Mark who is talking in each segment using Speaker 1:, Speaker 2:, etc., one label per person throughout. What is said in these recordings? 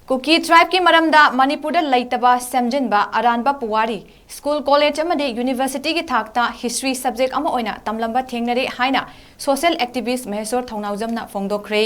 Speaker 1: Cookie tribe की मरमदा मणिपुर लेतबा सेमजिनबा अरानबा पुवारी स्कूल कॉलेज यूनिवर्सिटी की थाकता हिस्ट्री सब्जेक्ट तमलंबा थेंगनरे हाइना सोशल एक्टिविस्ट महेश्वर थौनाउजमना फोंदोखरे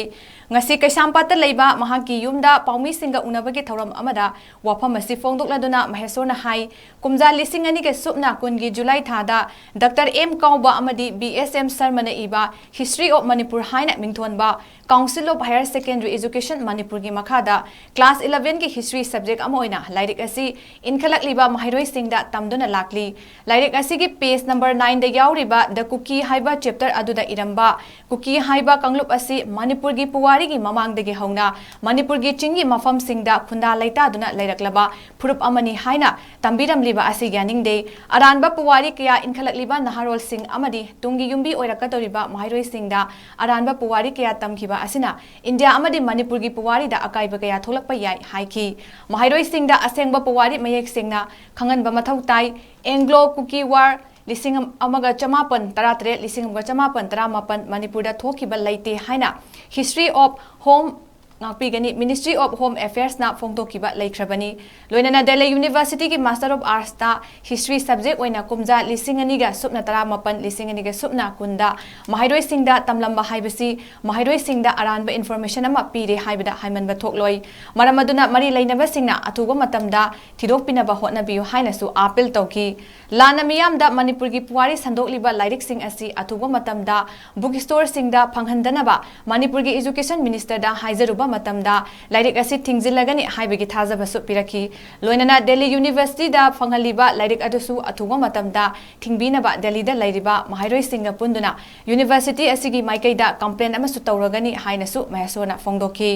Speaker 1: ngasi Kaisampata leiba mahaki yumda paumi singa unabagi thauram amada wafam asi fongdokladuna Maheshwarna hai kumja lising ani ke supna kungi July thada Dr. M. Kauba amadi BSM Sarmana iba History of Manipur haina mingthonba Council of Higher Secondary Education Manipur gi makhada Class 11 ki history subject amoina lairik asi inkhalak liba mahairoi singda tamduna lakli lairik asi ki page number 9 da yauriba the Kuki haiba chapter aduda iramba Kuki haiba kanglup asi Manipur gi puwari की ममांग दगे होना मणिपुर की चिंगी मफम सिंगदा खुंदा लेता दुना लेरकलबा फुरुप अमनी हाइना तंबीरमलिबा असि यानिंगदे अरानबा पुवारी कया इनखलकलिबा नहारोल सिंग अमदी तुंगी युंबी ओइरकतोरिबा माहिरोई सिंगदा अरानबा पुवारी कया तमखिबा असिना इंडिया अमदी मणिपुर की पुवारी दा अकाइबा कया थोलकपा याय हाइखी माहिरोई सिंगदा असेंगबा पुवारी मयेक सिंगना खंगनबा मथौ ताई एंग्लो कुकी वार लिसिंग अमगा चमापन तरातरे लिसिंग अमगा चमापन तरामापन मणिपुर थोखिबा लेते हाइना हिस्ट्री ऑफ होम नापीगनी मिनिस्ट्री ऑफ होम अफेयर्स ना फोंदोखिबा लेख्रबनी लोइनना दिल्ली यूनिवर्सिटी की मास्टर ऑफ आर्ट्स ता हिस्ट्री सब्जेक्ट ओइना कुमजा लिसिंगनिगा सुपना तरामापन लिसिंगनिगा सुपना कुंदा माहिरोई सिंगदा तमलंबा हाइबसी माहिरोई सिंगदा अरानबा इन्फॉर्मेशन अमा पीरे हाइबदा हाइमनबा थोकलोय मरमदुना मरी लेनबा सिंगना अथुबा मतमदा थिदोकपिनबा होटनबियु हाइनसु अपील तौकी लाना मियामदा मणिपुर की पुवारी संदोकलिबा लाइरिक सिंग असि अथुबा मतमदा बुक स्टोर सिंगदा फंगहंदनबा मणिपुर की एजुकेशन मिनिस्टर दा हाइजरुबा मतमदा लाइरिक असि थिंगजिलगनी हाइबगी थाजबसु पिरखी लोइनना दिल्ली यूनिवर्सिटी दा फंगलिबा लाइरिक अदुसु अथुबा मतमदा थिंगबिनबा दिल्ली दा लाइरिबा माहिरोई सिंगा पुंदुना यूनिवर्सिटी असिगी माइकैदा कंप्लेन अमसु तौरगनी हाइनसु महेश्वरना फोंदोखी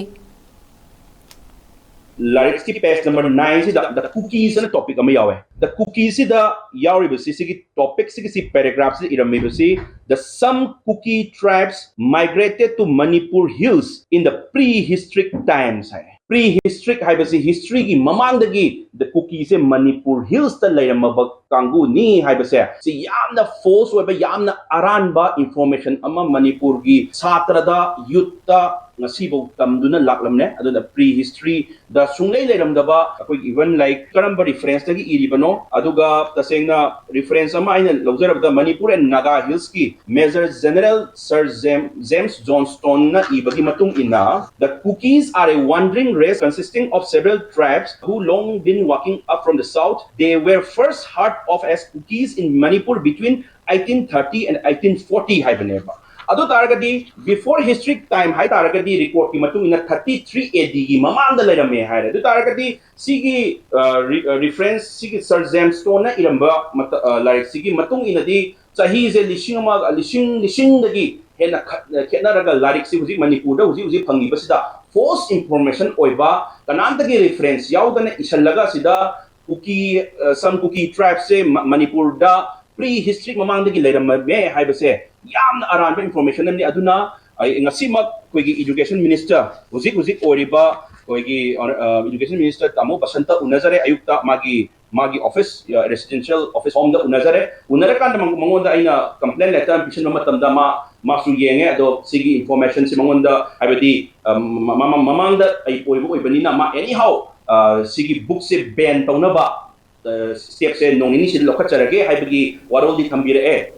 Speaker 2: Lyrics की page number 9 से the cookies ना topic अमे यावे the cookies से the यावरी बसी से की topic से किसी paragraph से इरमे बसी the some cookie tribes migrated to Manipur hills in the prehistoric times है prehistoric है बसी history की ममांग दगी the cookies से Manipur hills ता लायरम बग कांगू नी है बसे से याम ना false वे बे याम ना अरान बा information अमा Manipur की छात्रदा युद्धा ngasibo tamduna laklamne aduna prehistory da sunglei leiramdaba akoi even like karamba reference tagi iribano aduga tasengna reference ama aina lawjarabda Manipur and Naga hills ki Major General Sir James Johnston na ibagi matung ina the Cookies are a wandering race consisting of several tribes who long been walking up from the south. They were first heard of as Cookies in Manipur between 1830 and 1840 haibaneba adu taragadi before historic time hai taragadi record ki matung ina 33 AD gi mamang da lairame hai adu taragadi sigi reference sigi Sir James Stone na iramba like sigi matung ina di chahi je lishing dagi hena khena raga larik si huji Manipur da huji phangi basida false information oiba kanam dagi reference yaudana isallaga sida some Cookie tribes se Manipur da prehistoric mamang dagi lairame hai base yamna aranba information namni aduna ngasima koigi education minister huzik oriba koigi education minister tamo basanta unazare ayukta magi office residential office home da unare kan mangonda aina complaint letter pishin matamda masu yenge ado sigi information si mangonda abadi mamangda ai oibani na ma anyhow sigi book se ban taunaba step se nongini si lokacharage haibagi waroldi thambire